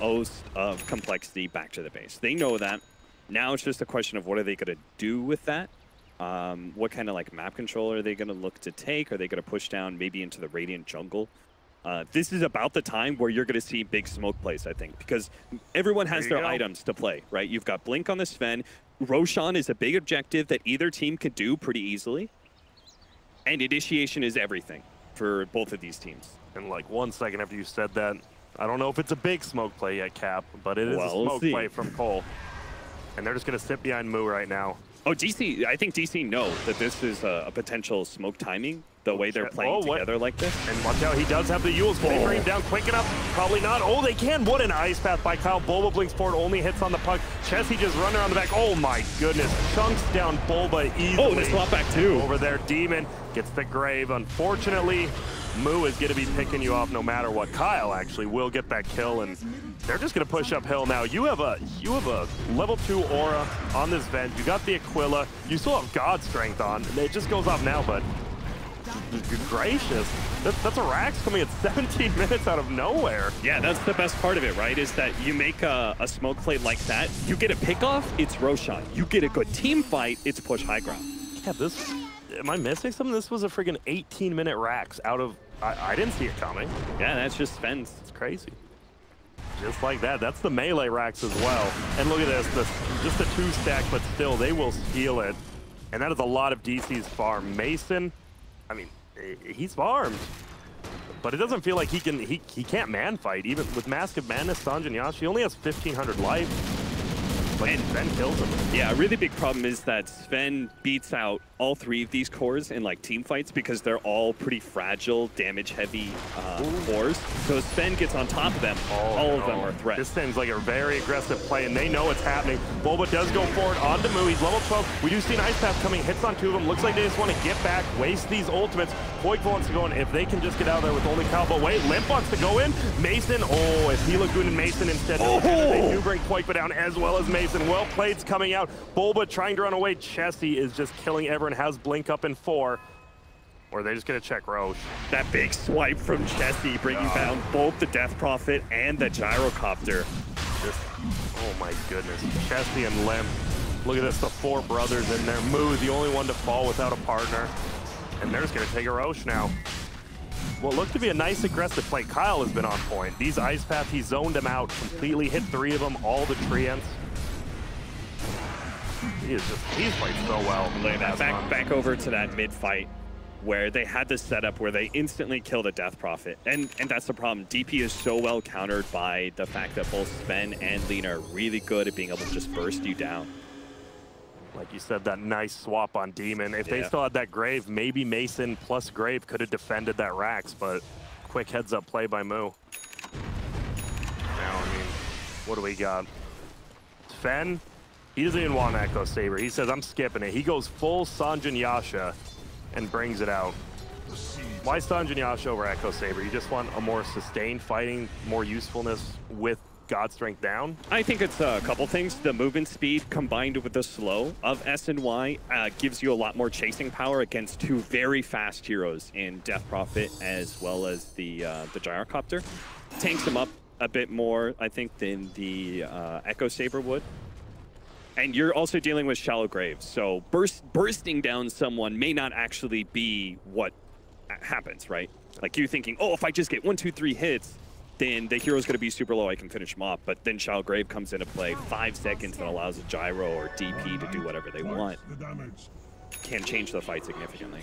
most of complexity back to the base. They know that. Now it's just a question of what are they going to do with that? What kind of like map control are they going to look to take? Are they going to push down maybe into the Radiant jungle? This is about the time where you're going to see big smoke plays, I think, because everyone has their items to play, right? You've got Blink on the Sven. Roshan is a big objective that either team could do pretty easily. And initiation is everything for both of these teams. And like 1 second after you said that, I don't know if it's a big smoke play yet, Cap, but it is a smoke play from coL. And they're just going to sit behind Moo right now. Oh, DC, I think DC know that this is a potential smoke timing, the way they're playing together like this. And watch out, he does have the Yules. Can they bring him down quick enough? Probably not. Oh, they can. What an ice path by Kyle. Bulba blinks forward, only hits on the puck. Chessie just running around the back. Oh my goodness. Chunks down Bulba easily. Oh, and they swap back too. Over there, Demon gets the grave. Unfortunately, Moo is going to be picking you off no matter what. Kyle actually will get that kill, and they're just going to push uphill now. You have a level 2 aura on this vent. You got the Aquila. You still have God Strength on. It just goes off now, but good gracious. That's a Rax coming at 17 minutes out of nowhere. Yeah, that's the best part of it, right? Is that you make a smoke play like that, you get a pickoff, it's Roshan. You get a good team fight, it's push high ground. Yeah, this... Am I missing something? This was a friggin' 18-minute Rax out of... I didn't see it coming. Yeah, that's just Sven's. It's crazy. Just like that. That's the melee Rax as well. And look at this. Just a 2-stack, but still, they will steal it. And that is a lot of DC's farm. Mason, I mean, he's farmed. But it doesn't feel like he can't man fight. Even with Mask of Madness, Sanjin Yash, he only has 1,500 life. But Sven kills him. Yeah, a really big problem is that Sven beats out all 3 of these cores in like team fights because they're all pretty fragile, damage-heavy cores. So Sven gets on top of them. All of them are threats. This seems like a very aggressive play, and they know it's happening. Bulba does go forward onto Moo. He's level 12. We do see an Ice Path coming. Hits on 2 of them. Looks like they just want to get back, waste these ultimates. Qualifier wants to go in. If they can just get out of there with only Kyle, but wait, Limp wants to go in. Mason, if he Lagoon and Mason instead. They do bring Qualifier down as well as Mason. Well played's coming out. Bulba trying to run away. Chessie is just killing everyone. Has Blink up in 4. Or are they just going to check Roche? That big swipe from Chessie bringing down both the Death Prophet and the Gyrocopter. Oh my goodness. Chessie and Limp. Look at this, the 4 brothers in there. Moo, the only one to fall without a partner. And they're just going to take a Roche now. Well, it looked to be a nice aggressive play. Kyle has been on point. These Ice Path, he zoned them out, completely hit 3 of them, all the Treants. He's played so well. Look at that. Back over to that mid fight where they had this setup where they instantly killed a Death Prophet. And that's the problem. DP is so well countered by the fact that both Sven and Lena are really good at being able to just burst you down. Like you said, that nice swap on Demon. If they still had that Grave, maybe Mason plus Grave could have defended that Rax, but quick heads-up play by Moo. Now, I mean, what do we got? Sven, he doesn't even want an Echo Saber. He says, I'm skipping it. He goes full Sanjin Yasha and brings it out. Why Sanjin Yasha over Echo Saber? You just want a more sustained fighting, more usefulness with God Strength down? I think it's a couple things. The movement speed combined with the slow of S and Y gives you a lot more chasing power against 2 very fast heroes in Death Prophet as well as the Gyrocopter. Tanks them up a bit more, I think, than the Echo Saber would. And you're also dealing with shallow graves, so bursting down someone may not actually be what happens, right? Like you thinking, oh, if I just get 1, 2, 3 hits, then the hero's going to be super low. I can finish him off. But then Shalgrave comes into play. 5 seconds and allows a gyro or DP to do whatever they want. Can change the fight significantly.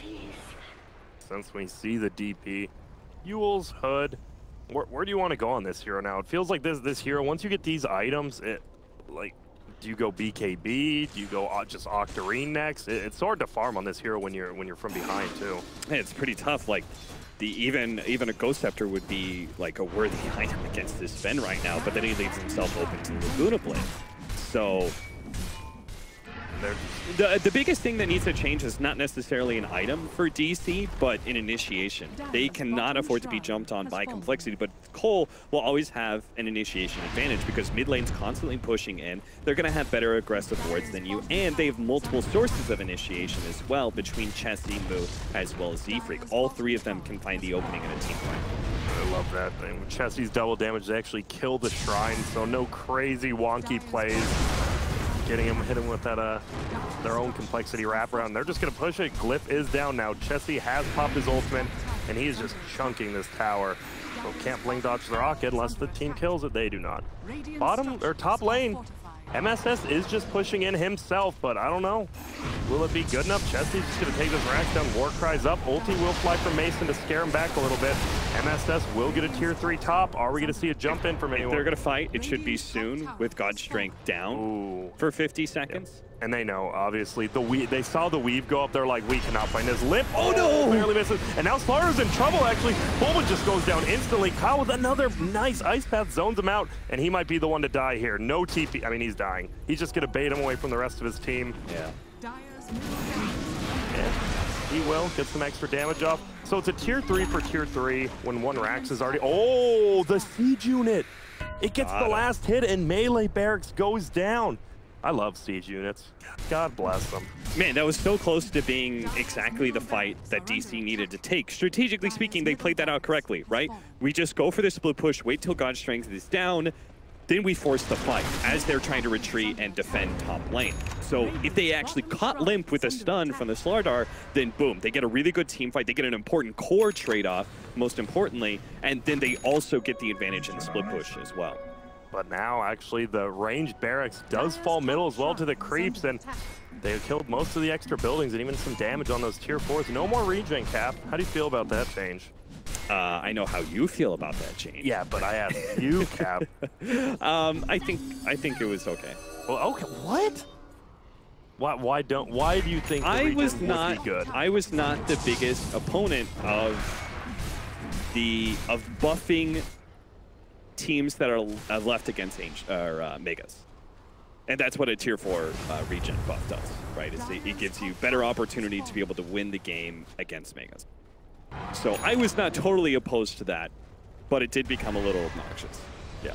Since we see the DP, Yule's Hood, where do you want to go on this hero now? It feels like this hero, once you get these items, do you go BKB? Do you go just Octarine next? It's hard to farm on this hero when you're from behind too. Hey, it's pretty tough. Like even a Ghost Scepter would be like a worthy item against this Sven right now, but then he leaves himself open to Laguna Blade. So the biggest thing that needs to change is not necessarily an item for DC, but an initiation. They cannot afford to be jumped on by complexity, but coL will always have an initiation advantage because mid lane's constantly pushing in. They're going to have better aggressive wards than you, and they have multiple sources of initiation as well between Chessie, Mu, as well as Z-Freak. All 3 of them can find the opening in a team fight. I love that thing. With Chessie's double damage, they actually kill the Shrine, so no crazy wonky plays. Hit him with that their own complexity wraparound. They're just gonna push it. Glyph is down now. Chessie has popped his ultimate, and he's just chunking this tower. So can't blink dodge the rocket unless the team kills it. They do not. Bottom or top lane, MSS is just pushing in himself, but I don't know. Will it be good enough? Chessie's just gonna take this Rax down. War cries up. Ulti will fly from Mason to scare him back a little bit. MSS will get a tier 3 top. Are we gonna see a jump in from anyone? If they're gonna fight, it should be soon with God's Strength down for 50 seconds. Yep. And they know, obviously, they saw the weave go up. They're like, we cannot find this. Limp, oh no! Barely misses. And now Slaughter's in trouble, actually. Bulba just goes down instantly. Kyle with another nice Ice Path zones him out, and he might be the one to die here. No TP, I mean, he's dying. He's just gonna bait him away from the rest of his team. Yeah. And he will get some extra damage off. So it's a tier 3 for tier 3 when 1 Rax is already, oh, the siege unit. It gets the last hit and melee barracks goes down. I love siege units. God bless them. Man, that was so close to being exactly the fight that DC needed to take. Strategically speaking, they played that out correctly, right? We just go for the split push, wait till God's Strength is down, then we force the fight as they're trying to retreat and defend top lane. So if they actually caught Limp with a stun from the Slardar, then boom, they get a really good team fight. They get an important core trade-off, most importantly, and then they also get the advantage in the split push as well. But now, actually, the ranged barracks does fall middle as well to the creeps, and they killed most of the extra buildings and even some damage on those tier 4s. No more regen cap. How do you feel about that change? I know how you feel about that change. Yeah, but I asked you, Cap. I think it was okay. Well, okay, what? Why do you think the regen would be good? I was not the biggest opponent of buffing teams that are left against Megas. And that's what a tier 4 regen buff does, right? It gives you better opportunity to be able to win the game against Megas. So I was not totally opposed to that, but it did become a little obnoxious. Yeah.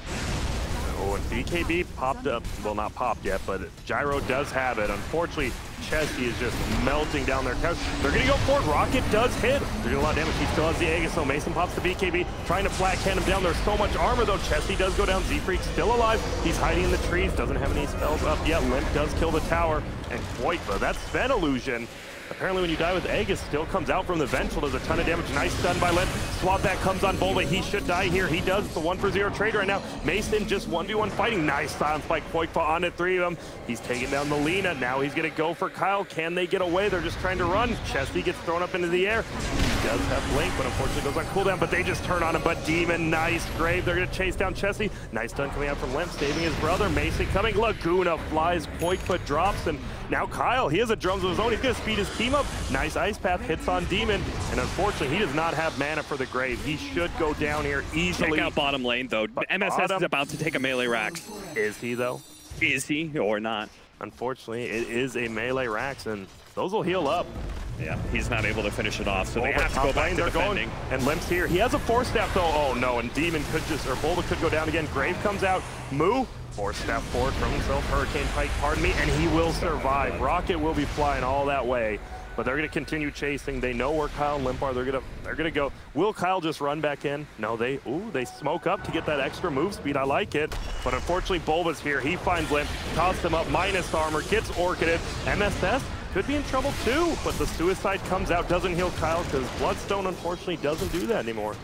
Oh, and BKB popped up. Well, not popped yet, but Gyro does have it. Unfortunately, Chessie is just melting down their couch. They're going to go for it. Rocket does hit. They're doing a lot of damage. He still has the Aegis, so Mason pops the BKB, trying to flat can him down. There's so much armor, though. Chessie does go down. Z-Freak still alive. He's hiding in the trees. Doesn't have any spells up yet. Limp does kill the tower. And Qualifier, that's Sven illusion. Apparently when you die with Aegis, still comes out from the Ventral, does a ton of damage. Nice stun by Limp. Swap that comes on Bulba. He should die here. He does. It's a 1-for-0 trade right now. Mason just 1v1 fighting. Nice silence by Qualifier on it. 3 of them. He's taking down the Lina. Now he's going to go for Kyle. Can they get away? They're just trying to run. Chessie gets thrown up into the air. He does have Blink, but unfortunately goes on cooldown. But they just turn on him. But Demon, nice grave. They're going to chase down Chessie. Nice stun coming out from Limp, saving his brother. Mason coming. Laguna flies. Qualifier drops. And now Kyle, he has a drums of his own. He's going to speed his team up. Nice Ice Path hits on Demon, and unfortunately, he does not have mana for the grave. He should go down here easily. Check out bottom lane, though. But MSS is about to take a melee Rax. Is he, though? Is he or not? Unfortunately, it is a melee Rax, and those will heal up. Yeah, he's not able to finish it off, so they have to go back to defending. And Limp's here. He has a 4-step, though. Oh, no, and Demon could just, or Bulba could go down again. Grave comes out. Mu, 4-step forward from himself. Hurricane Pike, pardon me, and he will survive. Rocket will be flying all that way. But they're going to continue chasing. They know where Kyle and Limp are. They're going to go. Will Kyle just run back in? No, they smoke up to get that extra move speed. I like it. But unfortunately, Bulba's here. He finds Limp, tosses him up, minus armor, gets orchided. MSS could be in trouble too, but the suicide comes out, doesn't heal Kyle because Bloodstone unfortunately doesn't do that anymore.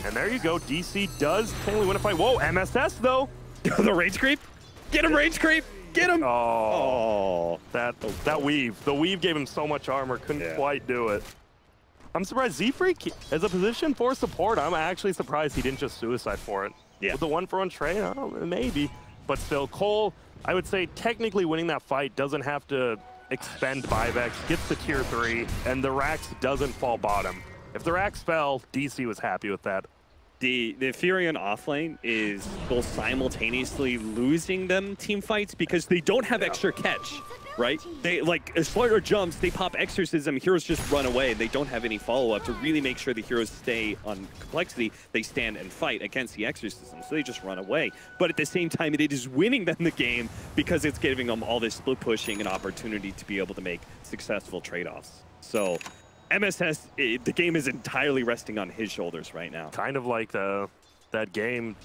And there you go. DC does technically win a fight. Whoa, MSS though. The rage creep. Get him, rage creep. Get him. Oh, that weave. The weave gave him so much armor. Couldn't quite do it. I'm surprised Z-Freak as a position for support. I'm actually surprised he didn't just suicide for it. Yeah. With the 1-for-1 trade, maybe. But still, coL, I would say technically winning that fight doesn't have to expend 5x, gets to tier 3, and the Rax doesn't fall bottom. If the Rax fell, DC was happy with that. The Furion offlane is both simultaneously losing them team fights because they don't have extra catch, right? They like as Slider jumps, they pop exorcism, heroes just run away. They don't have any follow-up to really make sure the heroes stay on complexity. They stand and fight against the exorcism, so they just run away. But at the same time, it is winning them the game because it's giving them all this split pushing and opportunity to be able to make successful trade-offs. So MSS, the game is entirely resting on his shoulders right now. Kind of like that game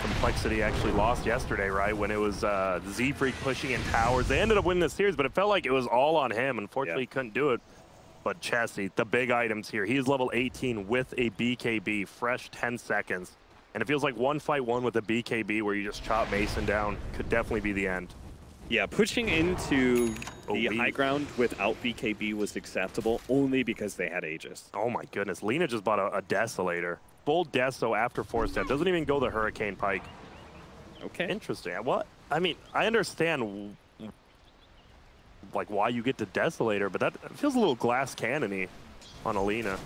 Complexity actually lost yesterday, right? When it was Z-Freak pushing in towers. They ended up winning the series, but it felt like it was all on him. Unfortunately, he couldn't do it. But Chessie, the big items here. He's level 18 with a BKB, fresh 10 seconds. And it feels like one fight one with a BKB where you just chop Mason down could definitely be the end. Yeah, pushing into the high ground without BKB was acceptable only because they had Aegis. Oh my goodness, Lina just bought a Desolator. Full Deso after 4-step, doesn't even go the Hurricane Pike. Okay. Interesting. What? I mean, I understand like why you get the Desolator, but that feels a little glass cannon-y on Alina.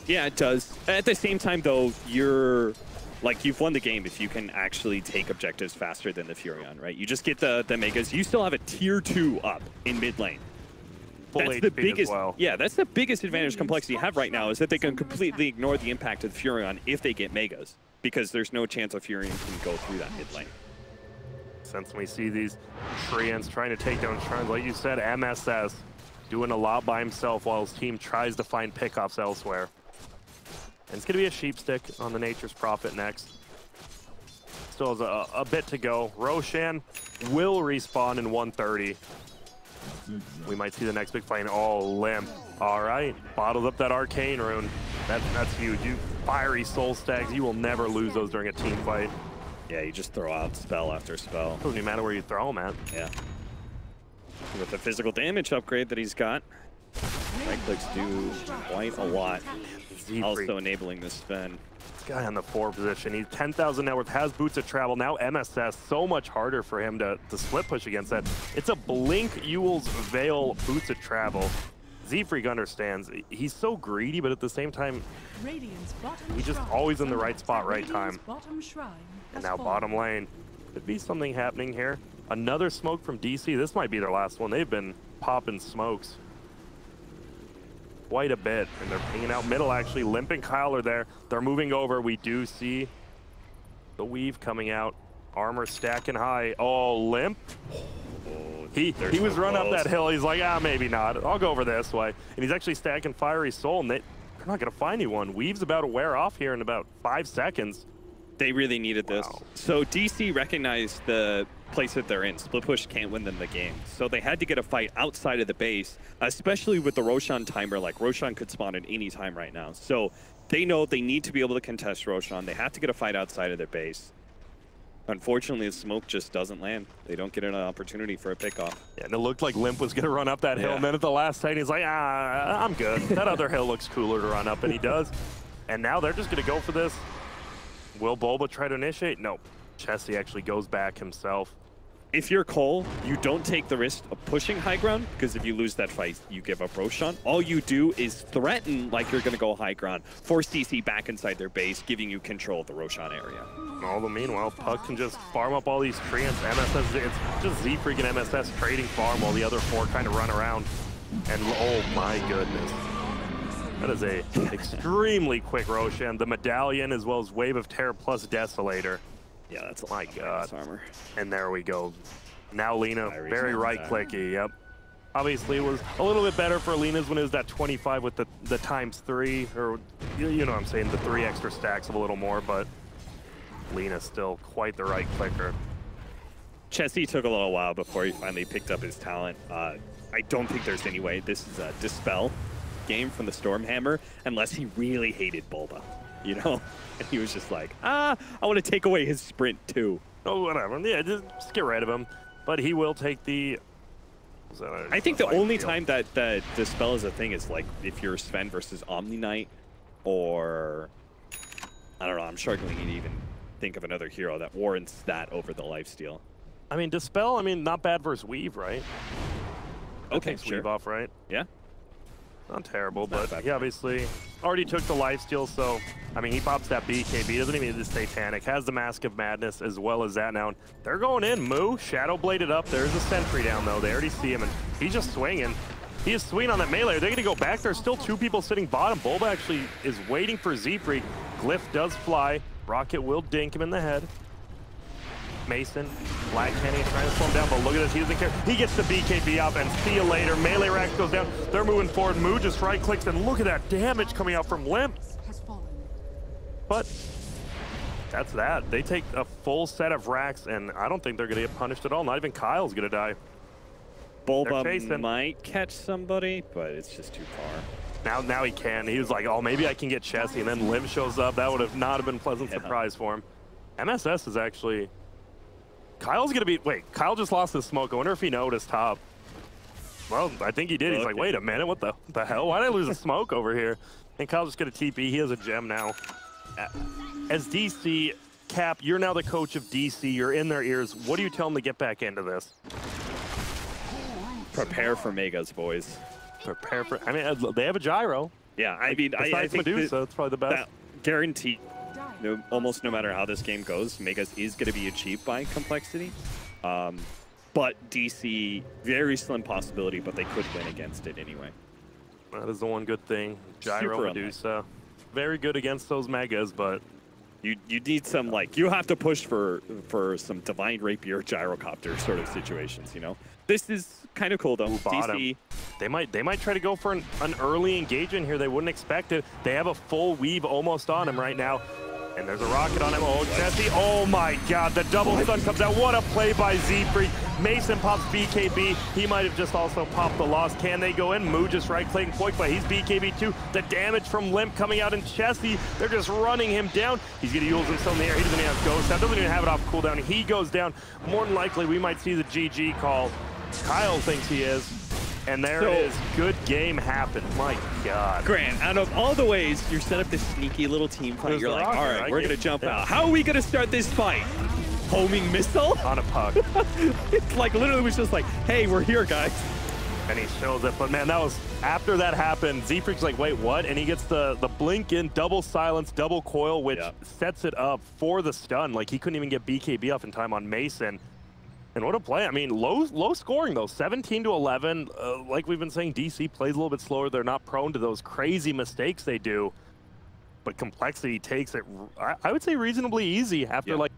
Yeah, it does. At the same time, though, you've won the game if you can actually take objectives faster than the Furion, right? You just get the Megas. You still have a tier 2 up in mid lane. That's the biggest, yeah, that's the biggest advantage Complexity have right now is that they can completely ignore the impact of the Furion if they get Megas, because there's no chance a Furion can go through that mid lane. Since we see these Treants trying to take down Shrines, like you said, MSS doing a lot by himself while his team tries to find pickoffs elsewhere. And it's going to be a Sheep Stick on the Nature's Prophet next. Still has a bit to go. Roshan will respawn in 130. We might see the next big fight. Oh, Limp. All right. Bottled up that Arcane Rune. That's huge. You fiery Soul Stags, you will never lose those during a team fight. Yeah, you just throw out spell after spell. Doesn't even matter where you throw them at. Yeah. With the physical damage upgrade that he's got, right clicks do quite a lot. Also enabling the spin. This guy on the 4 position, he's 10,000 net worth, has Boots of Travel. Now MSS, so much harder for him to split push against that. It's a Blink, Ewell's Veil, Boots of Travel. Z-Freak understands. He's so greedy, but at the same time, he's just always in the right spot, right time. And now bottom lane. Could be something happening here. Another smoke from DC. This might be their last one. They've been popping smokes quite a bit, and they're pinging out middle actually. Limp and Kyle are there. They're moving over. We do see the weave coming out. Armor stacking high. Oh, Limp. He was run up that hill. He's like, maybe not. I'll go over this way. And he's actually stacking Fiery Soul, and they're not going to find anyone. Weave's about to wear off here in about 5 seconds. They really needed this. So DC recognized the place that they're in. Split push can't win them the game. So they had to get a fight outside of the base, especially with the Roshan timer. Like, Roshan could spawn at any time right now. So they know they need to be able to contest Roshan. They have to get a fight outside of their base. Unfortunately, the smoke just doesn't land. They don't get an opportunity for a pickoff. Yeah, and it looked like Limp was going to run up that hill, and then at the last second, he's like, I'm good. That other hill looks cooler to run up, and he does. And now they're just going to go for this. Will Bulba try to initiate? No. Chessie actually goes back himself. If you're coL, you don't take the risk of pushing high ground, because if you lose that fight, you give up Roshan. All you do is threaten like you're going to go high ground, force DC back inside their base, giving you control of the Roshan area. All the meanwhile, Puck can just farm up all these treants. MSS, it's just Z-Freak and MSS trading farm while the other 4 kind of run around. And oh my goodness. That is a extremely quick Roshan. The Medallion as well as Wave of Terror plus Desolator. Yeah, that's my god. Armor. And there we go. Now Lina, very right-clicky, yep. Obviously, it was a little bit better for Lina's when it was that 25 with the ×3, or you know what I'm saying, the 3 extra stacks of a little more, but Lina's still quite the right clicker. Chessie took a little while before he finally picked up his talent. I don't think there's any way this is a Dispel game from the Stormhammer unless he really hated Bulba. you know? And he was just like, I want to take away his sprint too. Oh, whatever. Yeah, just get rid of him. But he will take the... I think the only time that Dispel is a thing is like if you're Sven versus Omni Knight, or I don't know, I'm struggling to even think of another hero that warrants that over the lifesteal. I mean, Dispel, I mean, not bad versus Weave, right? Okay, takes sure. Weave off, right? Yeah. Not terrible, Not but he obviously already took the lifesteal, so, I mean, he pops that BKB, doesn't even need the Satanic, has the Mask of Madness as well as that now. They're going in, Moo, Shadow Bladed up, there's a Sentry down though, they already see him, and he's just swinging. He is swinging on that melee. Are they gonna go back? There's still 2 people sitting bottom. Bulba actually is waiting for Z-Freak. Glyph does fly. Rocket will dink him in the head. Mason, Black Kenny trying to slow him down, but look at this, he doesn't care. He gets the BKB up, and see you later. Melee Rax goes down. They're moving forward. Moo just right-clicks, and look at that damage coming out from Limp. But that's that. They take a full set of racks, and I don't think they're gonna get punished at all. Not even Kyle's gonna die. Bulba might catch somebody, but it's just too far. Now he can. He was like, oh, maybe I can get Chessie, and then Lim shows up. That would have not have been a pleasant surprise for him. MSS is actually... Kyle's gonna be... Wait, Kyle just lost his smoke. I wonder if he noticed top. Well, I think he did. He's like, wait a minute, what the hell? Why did I lose a smoke over here? And Kyle's just gonna TP. He has a gem now. As DC, Cap, you're now the coach of DC. You're in their ears. What do you tell them to get back into this? Prepare for Megas, boys. Prepare for... I mean, they have a gyro. Yeah, I mean, I think Medusa, it's probably the best. Guaranteed. Almost no matter how this game goes, Megas is going to be achieved by Complexity. But DC, very slim possibility, but they could win against it anyway. That is the one good thing. Gyro Medusa. Very good against those Megas, but... You need some, like, you have to push for some Divine Rapier Gyrocopter sort of situations, you know? This is kind of cool, though. DC... They might try to go for an early engagement here. They wouldn't expect it. They have a full weave almost on him right now. And there's a rocket on him. Oh, Chessie. Oh my god, the double stun comes out. What a play by Z-Freak. Mason pops BKB. He might have just also popped the loss. Can they go in? Moo just right-clicking Poik, but he's BKB too. The damage from Limp coming out in Chessie. They're just running him down. He's gonna use himself in the air. He doesn't even have Ghost out. Doesn't even have it off cooldown. He goes down. More than likely, we might see the GG call. Kyle thinks he is. And there it is. Good game happened. My God. Grant, out of all the ways you set up this sneaky little team fight, you're like, all right, we're going to jump out. How are we going to start this fight? Homing missile? On a puck. It's like literally was just like, hey, we're here, guys. And he shows it. But man, that was, after that happened, Z-Freak's like, wait, what? And he gets the blink in, double silence, double coil, which sets it up for the stun. Like, he couldn't even get BKB off in time on Mason. And what a play. I mean, low scoring, though. 17 to 11. Like we've been saying, DC plays a little bit slower. They're not prone to those crazy mistakes they do. But Complexity takes it, I would say, reasonably easy after, like,